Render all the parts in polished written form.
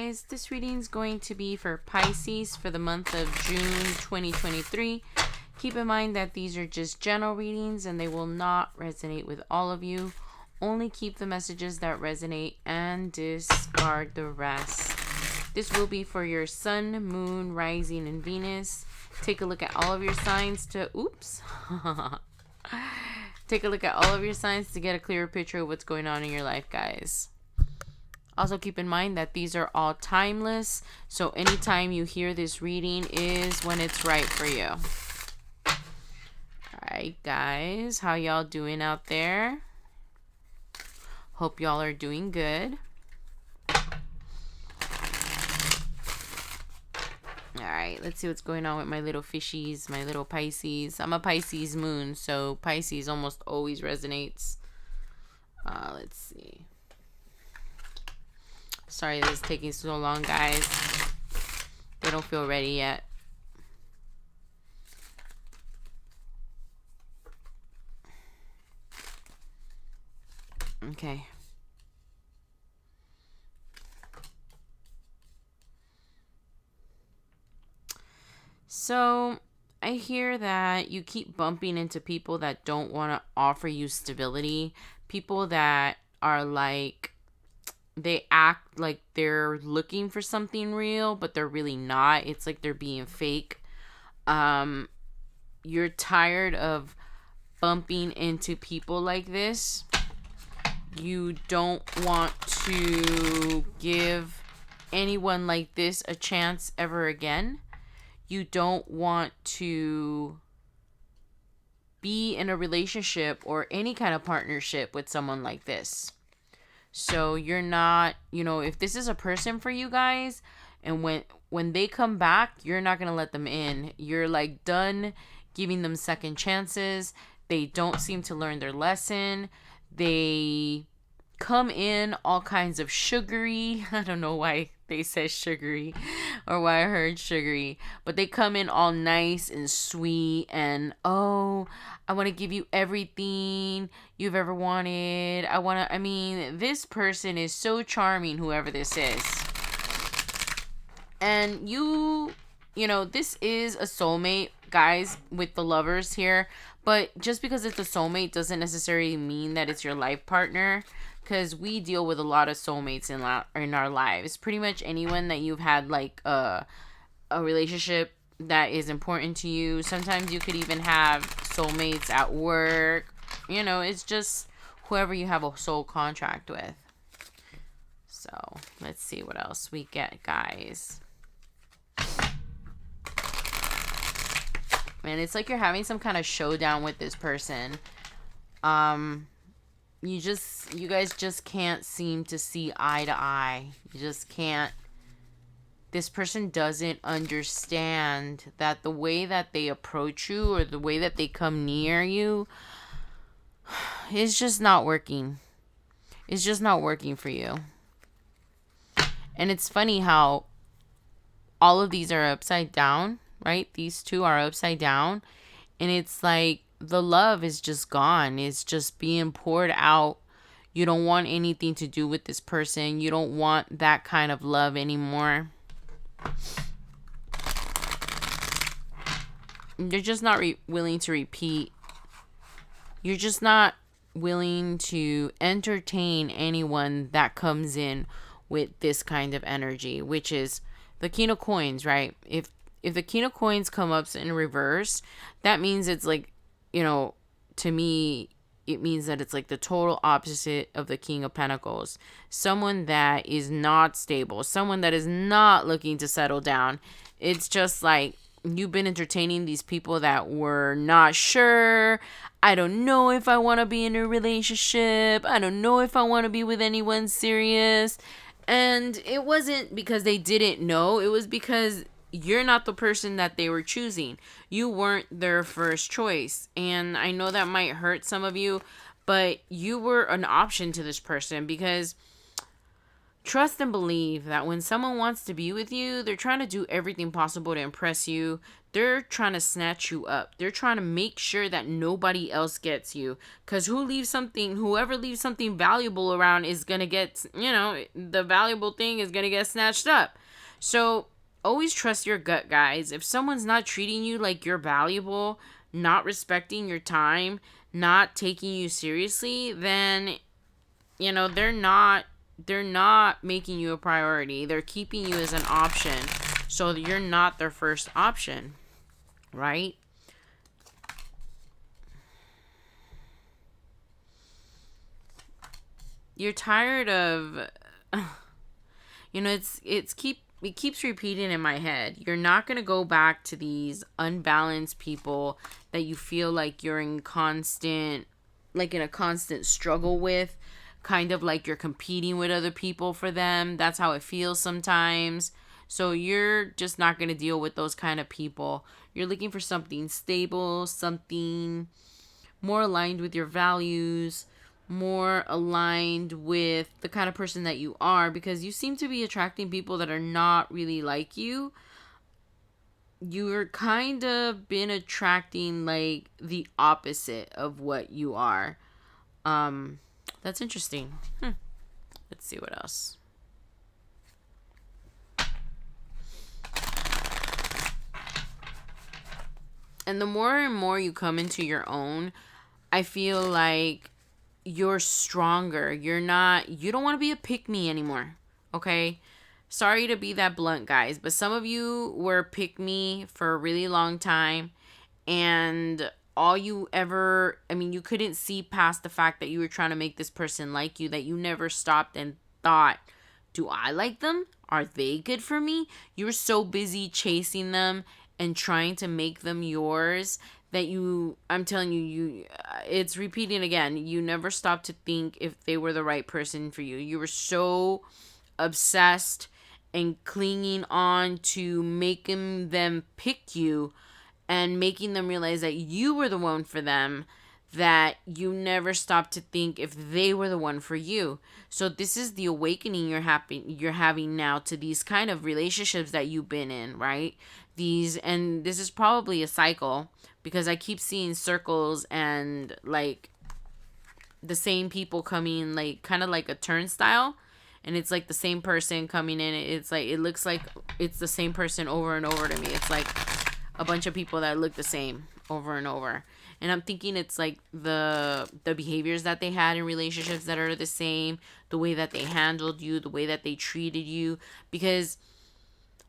This reading is going to be for Pisces for the month of June 2023. Keep in mind that these are just general readings and they will not resonate with all of you. Only keep the messages that resonate and discard the rest. This will be for your sun, moon, rising, and Venus. Take a look at all of your signs to... Oops. Take a look at all of your signs to get a clearer picture of what's going on in your life, guys. Also, keep in mind that these are all timeless. So anytime you hear this reading is when it's right for you. Alright, guys. How y'all doing out there? Hope y'all are doing good. Alright, let's see what's going on with my little fishies, my little Pisces. I'm a Pisces moon, so Pisces almost always resonates. Let's see. Sorry this is taking so long, guys. They don't feel ready yet. Okay. So, I hear that you keep bumping into people that don't want to offer you stability. People that are like, they act like they're looking for something real, but they're really not. It's like they're being fake. You're tired of bumping into people like this. You don't want to give anyone like this a chance ever again. You don't want to be in a relationship or any kind of partnership with someone like this. So you're not, if this is a person for you guys, and when they come back, you're not going to let them in. You're like done giving them second chances. They don't seem to learn their lesson. They come in all kinds of sugary. I don't know why they said sugary or why I heard sugary, but they come in all nice and sweet and, oh, I want to give you everything you've ever wanted. This person is so charming, whoever this is. And this is a soulmate, guys, with the lovers here. But just because it's a soulmate doesn't necessarily mean that it's your life partner. Because we deal with a lot of soulmates in our lives. Pretty much anyone that you've had like a relationship that is important to you. Sometimes you could even have soulmates at work. It's just whoever you have a soul contract with. So let's see what else we get, guys. Man, it's like you're having some kind of showdown with this person. You guys just can't seem to see eye to eye. You just can't. This person doesn't understand that the way that they approach you or the way that they come near you is just not working. It's just not working for you. And it's funny how all of these are upside down, right? These two are upside down. And it's like the love is just gone. It's just being poured out. You don't want anything to do with this person. You don't want that kind of love anymore. You're just not willing to repeat. You're just not willing to entertain anyone that comes in with this kind of energy, which is the King of Coins, right? If the King of Coins come up in reverse, that means it's like, to me, it means that it's like the total opposite of the King of Pentacles. Someone that is not stable. Someone that is not looking to settle down. It's just like you've been entertaining these people that were not sure. I don't know if I want to be in a relationship. I don't know if I want to be with anyone serious. And it wasn't because they didn't know. It was because you're not the person that they were choosing. You weren't their first choice. And I know that might hurt some of you, but you were an option to this person because trust and believe that when someone wants to be with you, they're trying to do everything possible to impress you. They're trying to snatch you up. They're trying to make sure that nobody else gets you. Because whoever leaves something valuable around is going to get, the valuable thing is going to get snatched up. So always trust your gut, guys. If someone's not treating you like you're valuable, not respecting your time, not taking you seriously, then, they're not making you a priority. They're keeping you as an option. So you're not their first option, right? You're tired of it keeps repeating in my head. You're not going to go back to these unbalanced people that you feel like you're in a constant struggle with, kind of like you're competing with other people for them. That's how it feels sometimes. So you're just not going to deal with those kind of people. You're looking for something stable, something more aligned with your values, more aligned with the kind of person that you are, because you seem to be attracting people that are not really like you. You're kind of been attracting like the opposite of what you are. That's interesting. Let's see what else. And the more and more you come into your own, I feel like you're stronger. You don't want to be a pick-me anymore. Okay? Sorry to be that blunt, guys, but some of you were pick-me for a really long time, and you couldn't see past the fact that you were trying to make this person like you, that you never stopped and thought, do I like them? Are they good for me? You were so busy chasing them and trying to make them yours that I'm telling you, it's repeating again. You never stopped to think if they were the right person for you. You were so obsessed and clinging on to making them pick you and making them realize that you were the one for them, that you never stopped to think if they were the one for you. So this is the awakening you're having now to these kind of relationships that you've been in, right? And this is probably a cycle, because I keep seeing circles and like the same people coming, like kind of like a turnstile, and it's like the same person coming in. It's like, it looks like it's the same person over and over to me. It's like a bunch of people that look the same over and over. And I'm thinking it's like the behaviors that they had in relationships that are the same, the way that they handled you, the way that they treated you. Because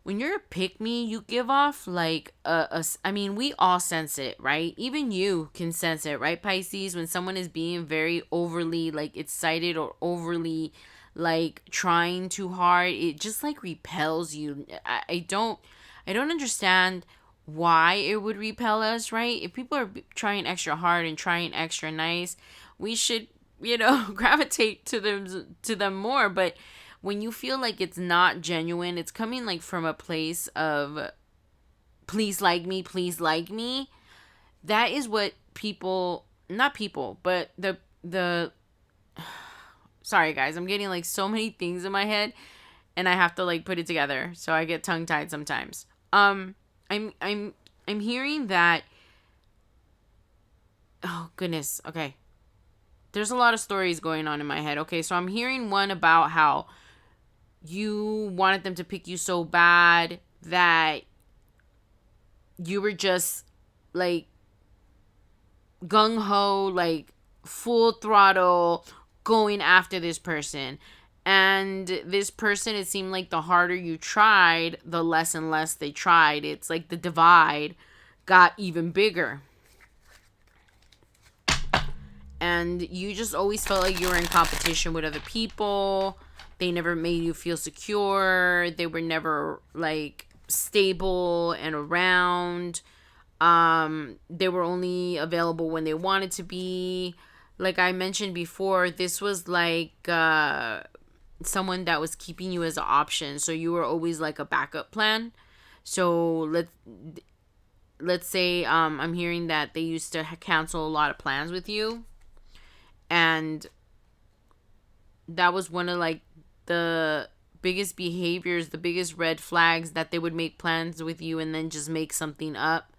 when you're a pick-me, you give off like we all sense it, right? Even you can sense it, right, Pisces? When someone is being very overly like excited or overly like trying too hard, it just like repels you. I don't understand why it would repel us, right? If people are trying extra hard and trying extra nice, we should, gravitate to them more. But when you feel like it's not genuine, it's coming like from a place of please like me. That is what not people, but the sorry guys, I'm getting like so many things in my head and I have to like put it together. So I get tongue tied sometimes. I'm hearing that, oh goodness, okay. There's a lot of stories going on in my head. Okay, so I'm hearing one about how you wanted them to pick you so bad that you were just like gung-ho, like full throttle going after this person. And this person, it seemed like the harder you tried, the less and less they tried. It's like the divide got even bigger. And you just always felt like you were in competition with other people. They never made you feel secure. They were never like stable and around. They were only available when they wanted to be. Like I mentioned before, this was like someone that was keeping you as an option, so you were always like a backup plan. So let's say I'm hearing that they used to cancel a lot of plans with you, and that was one of like the biggest behaviors, the biggest red flags, that they would make plans with you and then just make something up.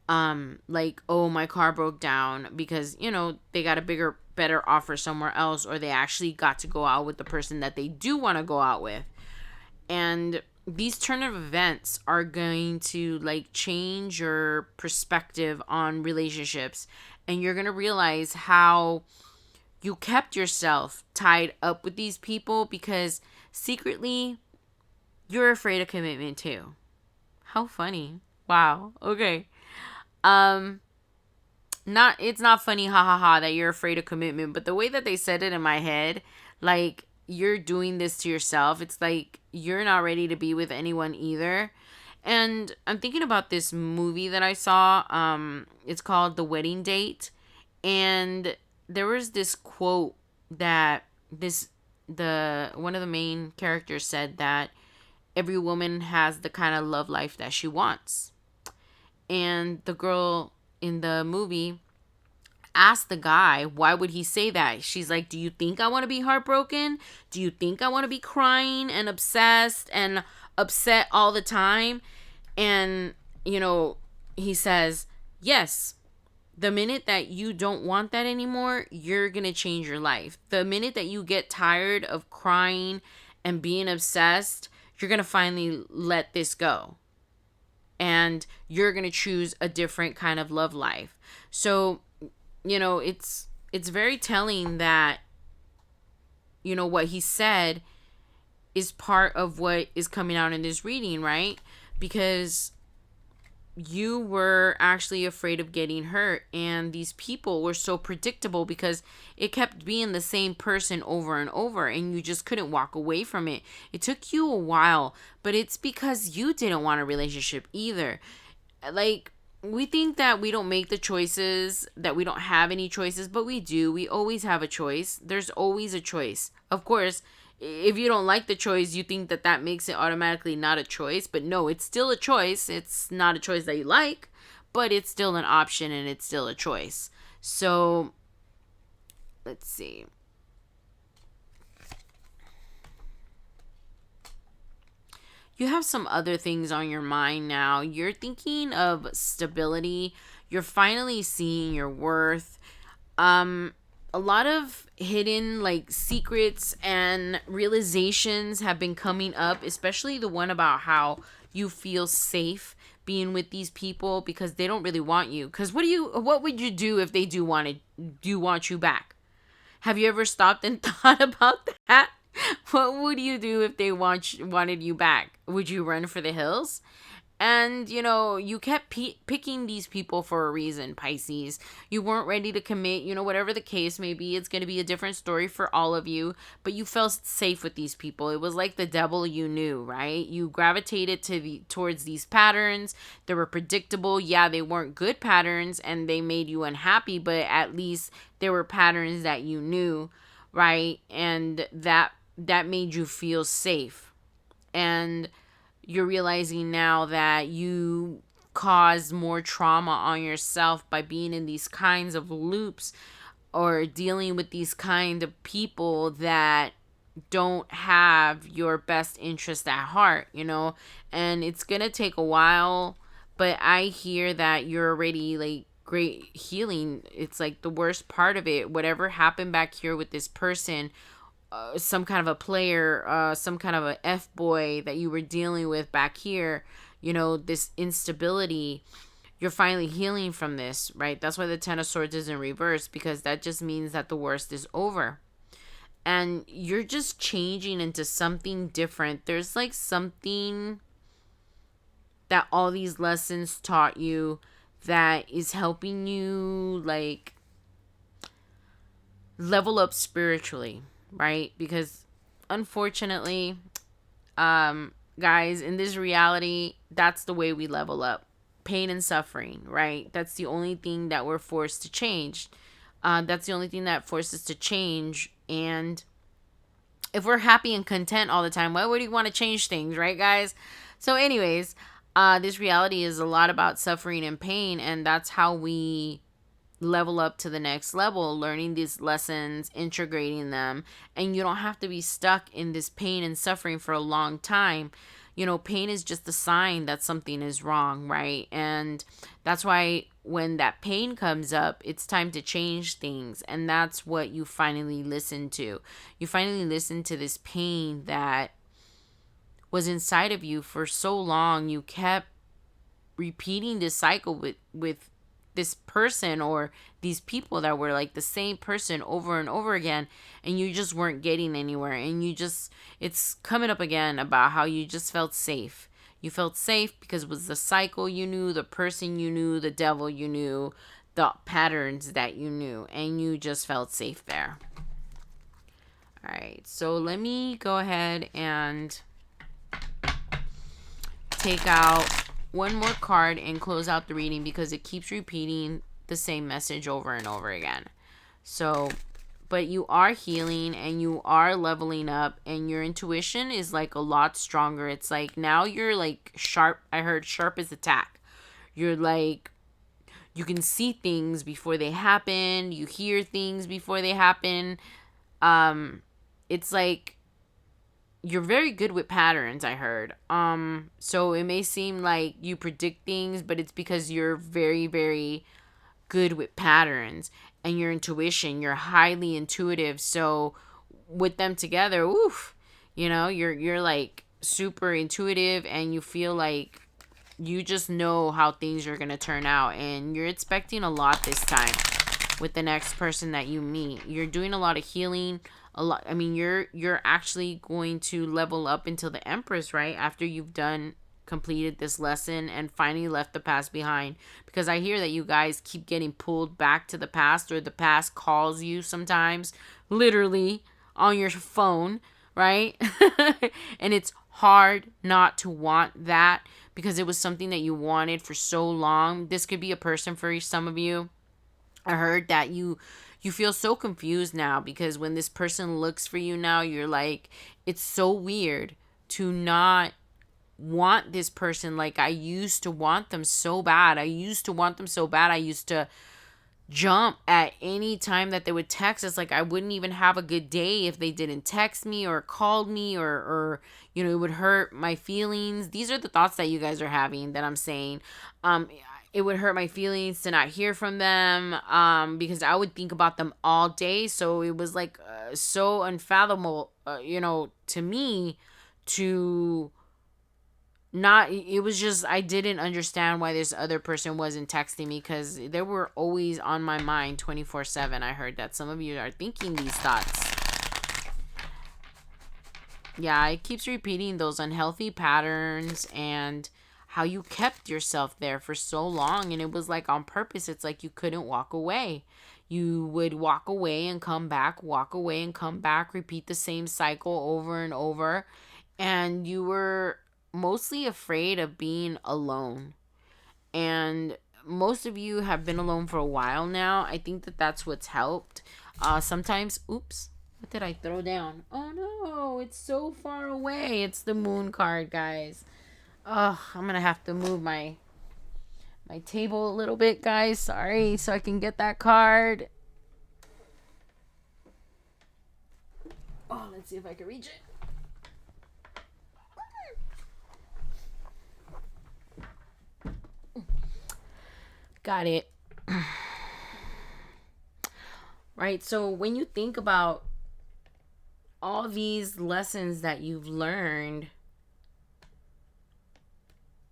Like, oh, my car broke down because, they got a bigger, better offer somewhere else, or they actually got to go out with the person that they do want to go out with. And these turn of events are going to like change your perspective on relationships, and you're going to realize how you kept yourself tied up with these people because secretly you're afraid of commitment too. How funny. Wow. Okay. It's not funny, ha ha ha, that you're afraid of commitment, but the way that they said it in my head, like, you're doing this to yourself. It's like you're not ready to be with anyone either. And I'm thinking about this movie that I saw. It's called The Wedding Date, and there was this quote that the one of the main characters said that every woman has the kind of love life that she wants. And the girl in the movie asked the guy, why would he say that? She's like, do you think I want to be heartbroken? Do you think I want to be crying and obsessed and upset all the time? And, he says, yes. The minute that you don't want that anymore, you're going to change your life. The minute that you get tired of crying and being obsessed, you're going to finally let this go. And you're going to choose a different kind of love life. So, it's very telling that, what he said is part of what is coming out in this reading, right? Because you were actually afraid of getting hurt, and these people were so predictable because it kept being the same person over and over, and you just couldn't walk away from it. It took you a while, but it's because you didn't want a relationship either. Like, we think that we don't make the choices, that we don't have any choices, but we do. We always have a choice. There's always a choice. Of course, if you don't like the choice, you think that that makes it automatically not a choice. But no, it's still a choice. It's not a choice that you like, but it's still an option and it's still a choice. So, let's see. You have some other things on your mind now. You're thinking of stability. You're finally seeing your worth. A lot of hidden like secrets and realizations have been coming up, especially the one about how you feel safe being with these people because they don't really want you. Because what would you do if they do want you back? Have you ever stopped and thought about that? What would you do if they wanted you back? Would you run for the hills? And, you kept picking these people for a reason, Pisces. You weren't ready to commit, whatever the case may be. It's going to be a different story for all of you. But you felt safe with these people. It was like the devil you knew, right? You gravitated towards these patterns. They were predictable. Yeah, they weren't good patterns and they made you unhappy. But at least there were patterns that you knew, right? And that made you feel safe. And you're realizing now that you cause more trauma on yourself by being in these kinds of loops or dealing with these kind of people that don't have your best interest at heart, and it's gonna take a while, but I hear that you're already like great healing. It's like the worst part of it, whatever happened back here with this person, some kind of a player, some kind of a F-boy that you were dealing with back here, this instability, you're finally healing from this, right? That's why the Ten of Swords is in reverse, because that just means that the worst is over. And you're just changing into something different. There's like something that all these lessons taught you that is helping you like level up spiritually. Right? Because unfortunately, guys, in this reality, that's the way we level up. Pain and suffering, right? That's the only thing that we're forced to change. That's the only thing that forces to change. And if we're happy and content all the time, why would you want to change things, right, guys? So anyways, this reality is a lot about suffering and pain, and that's how we level up to the next level, learning these lessons, integrating them, and you don't have to be stuck in this pain and suffering for a long time. You know, pain is just a sign that something is wrong, right? And that's why when that pain comes up, it's time to change things. And that's what you finally listen to. You finally listen to this pain that was inside of you for so long. You kept repeating this cycle with this person or these people that were like the same person over and over again, and you just weren't getting anywhere. And it's coming up again about how you just felt safe. You felt safe because it was the cycle you knew, the person you knew, the devil you knew, the patterns that you knew, and you just felt safe there. All right, so let me go ahead and take out one more card and close out the reading because it keeps repeating the same message over and over again. So, but you are healing and you are leveling up, and your intuition is like a lot stronger. It's like now you're like sharp. I heard sharp as a tack. You're like, you can see things before they happen. You hear things before they happen. It's like you're very good with patterns, I heard. So it may seem like you predict things, but it's because you're very, very good with patterns and your intuition. You're highly intuitive. So with them together, oof, you know, you're like super intuitive, and you feel like you just know how things are going to turn out, and you're expecting a lot this time with the next person that you meet. You're doing a lot of healing. A lot. I mean, you're actually going to level up into the Empress, right? After you've completed this lesson and finally left the past behind. Because I hear that you guys keep getting pulled back to the past, or the past calls you sometimes, literally on your phone, right? And it's hard not to want that because it was something that you wanted for so long. This could be a person for some of you. I heard that you feel so confused now because when this person looks for you now, you're like, it's so weird to not want this person like I used to want them so bad. I used to jump at any time that they would text. It's like I wouldn't even have a good day if they didn't text me or called me, or you know, it would hurt my feelings. These are the thoughts that you guys are having that I'm saying. It would hurt my feelings to not hear from them, because I would think about them all day. So it was like so unfathomable, you know, to me to not, it was just, I didn't understand why this other person wasn't texting me, because they were always on my mind 24/7. I heard that some of you are thinking these thoughts. Yeah, it keeps repeating those unhealthy patterns and how you kept yourself there for so long, and it was like on purpose. It's like you couldn't walk away. You would walk away and come back, walk away and come back, repeat the same cycle over and over, and you were mostly afraid of being alone. And most of you have been alone for a while now. I think that that's what's helped. Sometimes, oops, what did I throw down? Oh no, it's so far away. It's the moon card, guys. Oh, I'm gonna have to move my table a little bit, guys. Sorry, so I can get that card. Oh, let's see if I can reach it. Got it. Right, so when you think about all these lessons that you've learned,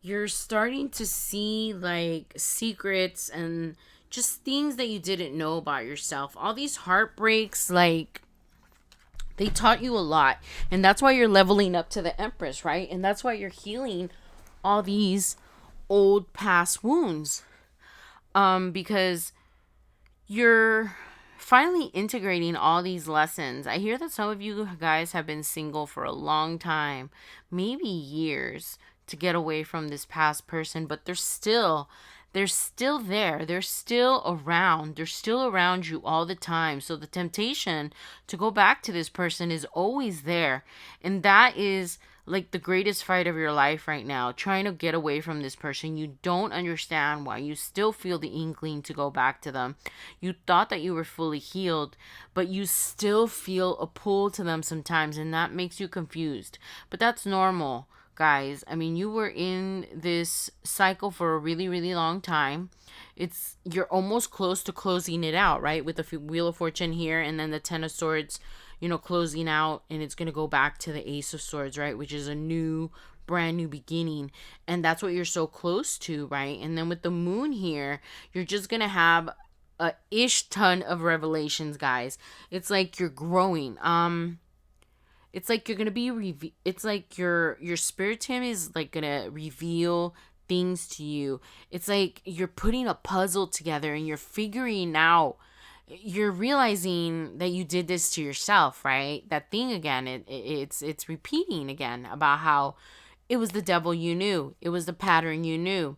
you're starting to see like secrets and just things that you didn't know about yourself. All these heartbreaks, like, they taught you a lot. And that's why you're leveling up to the Empress, right? And that's why you're healing all these old past wounds. Because you're finally integrating all these lessons. I hear that some of you guys have been single for a long time, maybe years, to get away from this past person, but they're still there. They're still around. They're still around you all the time. So the temptation to go back to this person is always there. And that is like the greatest fight of your life right now, trying to get away from this person. You don't understand why you still feel the inkling to go back to them. You thought that you were fully healed, but you still feel a pull to them sometimes, and that makes you confused. But that's normal, guys. I mean, you were in this cycle for a really, really long time. You're almost close to closing it out, right? With the Wheel of Fortune here, and then the Ten of Swords, closing out, and it's going to go back to the Ace of Swords, right? Which is a new, brand new beginning. And that's what you're so close to, right? And then with the Moon here, you're just going to have a ish ton of revelations, guys. It's like you're growing. It's like you're going to be, it's like your spirit team is like going to reveal things to you. It's like you're putting a puzzle together and you're figuring out, you're realizing that you did this to yourself, right? That thing again, it's repeating again about how it was the devil you knew. It was the pattern you knew.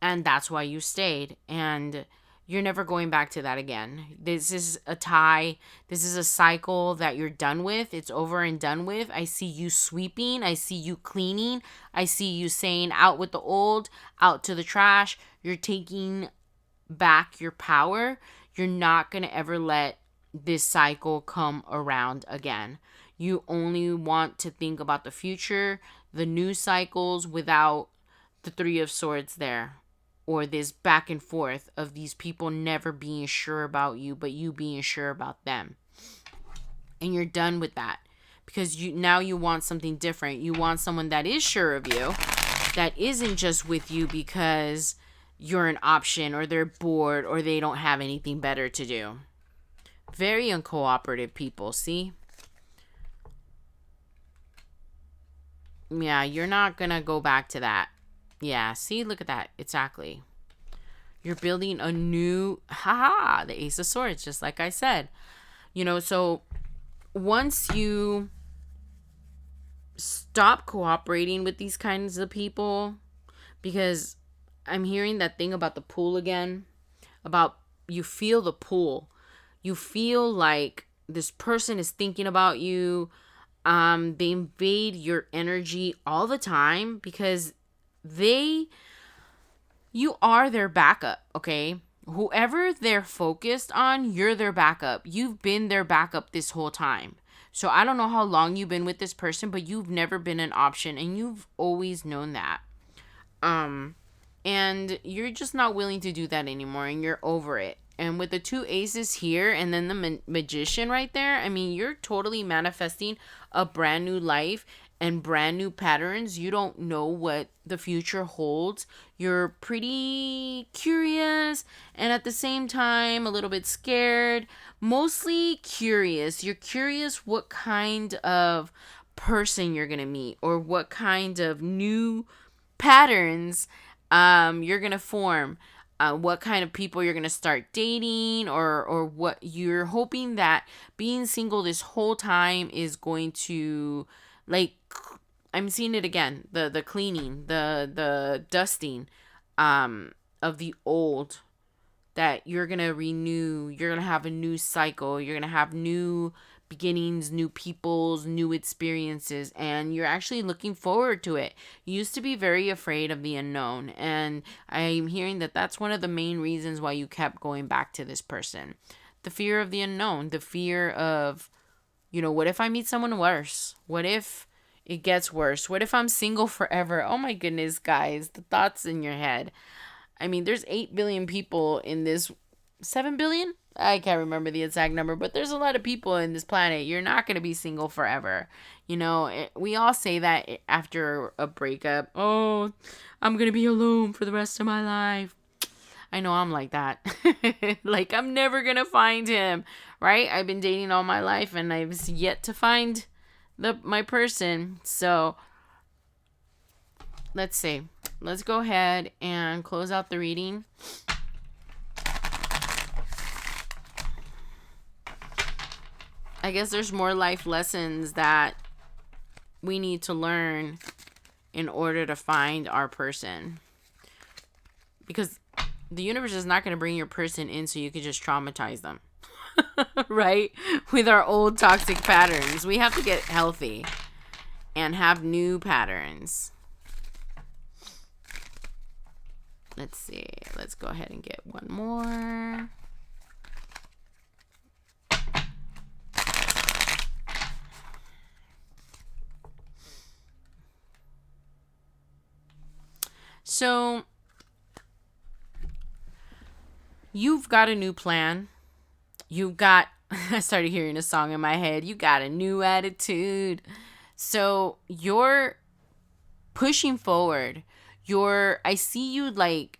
And that's why you stayed. And you're never going back to that again. This is a tie. This is a cycle that you're done with. It's over and done with. I see you sweeping. I see you cleaning. I see you saying out with the old, out to the trash. You're taking back your power. You're not going to ever let this cycle come around again. You only want to think about the future, the new cycles without the Three of Swords there. Or this back and forth of these people never being sure about you, but you being sure about them. And you're done with that. Because now you want something different. You want someone that is sure of you. That isn't just with you because you're an option, or they're bored, or they don't have anything better to do. Very uncooperative people, see? Yeah, you're not gonna go back to that. Yeah, see, look at that. Exactly. You're building a new, the Ace of Swords, just like I said. So once you stop cooperating with these kinds of people, because I'm hearing that thing about the pool again, about you feel the pull. You feel like this person is thinking about you. They invade your energy all the time because you are their backup, okay? Whoever they're focused on, you're their backup. You've been their backup this whole time. So I don't know how long you've been with this person, but you've never been an option, and you've always known that. And you're just not willing to do that anymore, and you're over it. And with the two aces here and then the magician right there, I mean, you're totally manifesting a brand new life and brand new patterns. You don't know what the future holds. You're pretty curious and at the same time a little bit scared. Mostly curious. You're curious what kind of person you're going to meet or what kind of new patterns you're going to form. What kind of people you're going to start dating, or what you're hoping that being single this whole time is going to, like, I'm seeing it again, the cleaning, the dusting of the old, that you're going to renew, you're going to have a new cycle, you're going to have new beginnings, new peoples, new experiences, and you're actually looking forward to it. You used to be very afraid of the unknown, and I'm hearing that that's one of the main reasons why you kept going back to this person. The fear of the unknown, the fear of, what if I meet someone worse? What if it gets worse? What if I'm single forever? Oh my goodness, guys, the thoughts in your head. I mean, there's 8 billion people in this, 7 billion? I can't remember the exact number, but there's a lot of people in this planet. You're not going to be single forever. We all say that after a breakup. Oh, I'm going to be alone for the rest of my life. I know I'm like that. Like, I'm never going to find him, right? I've been dating all my life and I've yet to find my person. So let's see. Let's go ahead and close out the reading. I guess there's more life lessons that we need to learn in order to find our person. Because the universe is not going to bring your person in so you can just traumatize them. Right? With our old toxic patterns. We have to get healthy. and have new patterns. Let's see. Let's go ahead and get one more. So, you've got a new plan. You've got, I started hearing a song in my head. You got a new attitude. So, you're pushing forward. I see you like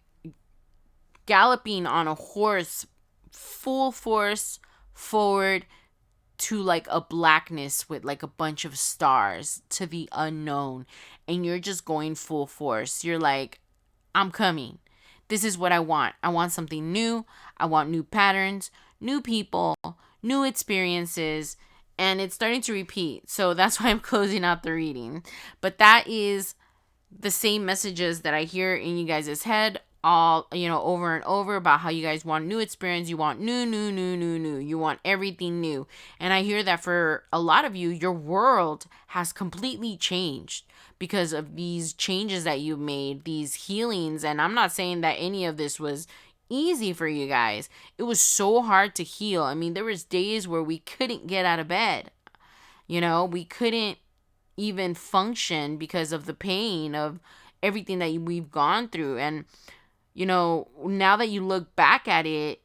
galloping on a horse, full force forward to like a blackness with like a bunch of stars to the unknown. And you're just going full force. You're like, I'm coming. This is what I want. I want something new. I want new patterns, new people, new experiences. And it's starting to repeat. So that's why I'm closing out the reading. But that is the same messages that I hear in you guys' head all, over and over about how you guys want new experience. You want new. You want everything new. And I hear that for a lot of you, your world has completely changed because of these changes that you made, these healings. And I'm not saying that any of this was easy for you guys. It was so hard to heal. I mean, there was days where we couldn't get out of bed. We couldn't even function because of the pain of everything that we've gone through. And now that you look back at it,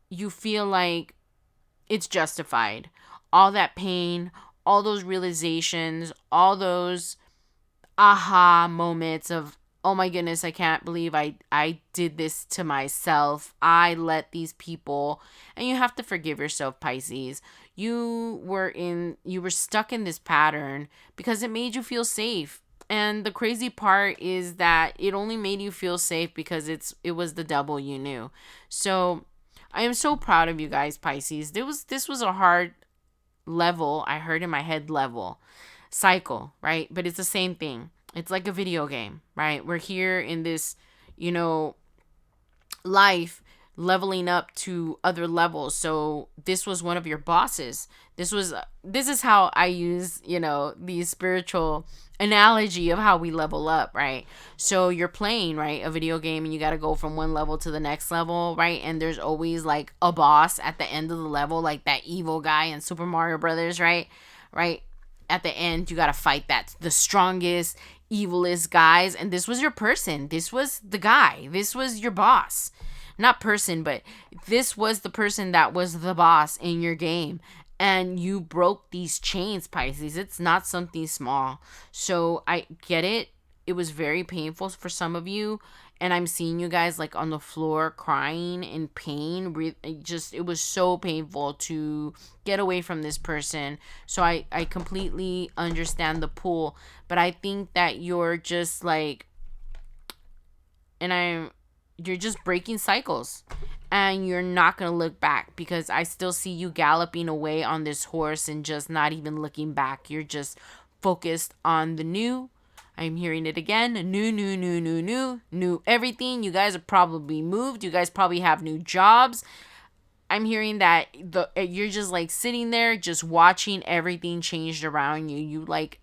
you feel like it's justified. All that pain, all those realizations, all those aha moments of, oh my goodness, I can't believe I did this to myself. I let these people, and you have to forgive yourself, Pisces. You were stuck in this pattern because it made you feel safe. And the crazy part is that it only made you feel safe because it was the devil you knew. So I am so proud of you guys, Pisces. This was a hard level. I heard in my head level cycle, right? But it's the same thing. It's like a video game, right? We're here in this, life leveling up to other levels. So this was one of your bosses. This is how I use, the spiritual analogy of how we level up, right? So you're playing, right, a video game, and you got to go from one level to the next level, right? And there's always like a boss at the end of the level, like that evil guy in Super Mario Brothers, right? At the end, you got to fight the strongest, evilest guys. And this was your person. This was the guy. This was your boss. Not person, but this was the person that was the boss in your game. And you broke these chains, Pisces. It's not something small. So I get it. It was very painful for some of you. And I'm seeing you guys like on the floor crying in pain. It was so painful to get away from this person. So I completely understand the pull. But I think that you're just like, you're just breaking cycles. And you're not going to look back, because I still see you galloping away on this horse and just not even looking back. You're just focused on the new. I'm hearing it again. New everything. You guys have probably moved. You guys probably have new jobs. I'm hearing that you're just like sitting there just watching everything changed around you. You like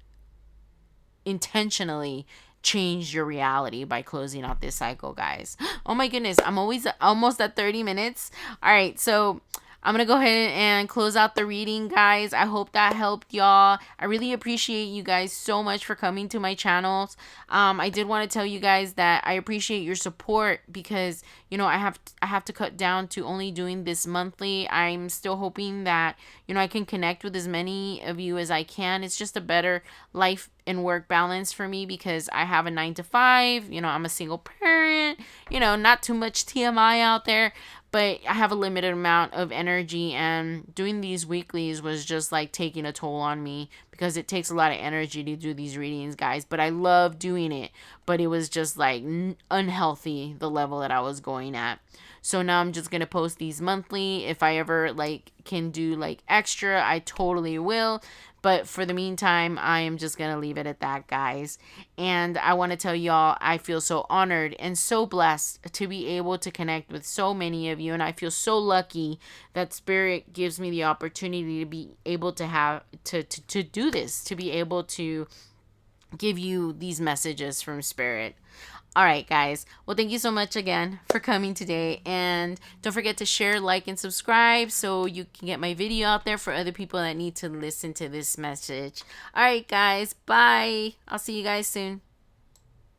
intentionally change your reality by closing out this cycle, guys. Oh my goodness, I'm almost at 30 minutes. All right, so I'm gonna go ahead and close out the reading, guys. I hope that helped y'all. I really appreciate you guys so much for coming to my channels. I did want to tell you guys that I appreciate your support, because I have to cut down to only doing this monthly. I'm still hoping that I can connect with as many of you as I can. It's just a better life and work balance for me, because I have a 9 to 5. I'm a single parent. Not too much TMI out there. But I have a limited amount of energy, and doing these weeklies was just like taking a toll on me, because it takes a lot of energy to do these readings, guys. But I love doing it. But it was just like unhealthy, the level that I was going at. So now I'm just going to post these monthly. If I ever can do extra, I totally will. But for the meantime, I am just going to leave it at that, guys. And I want to tell y'all, I feel so honored and so blessed to be able to connect with so many of you. And I feel so lucky that Spirit gives me the opportunity to be able to have to do this, to be able to give you these messages from Spirit. All right, guys. Well, thank you so much again for coming today. And don't forget to share, like, and subscribe so you can get my video out there for other people that need to listen to this message. All right, guys. Bye. I'll see you guys soon.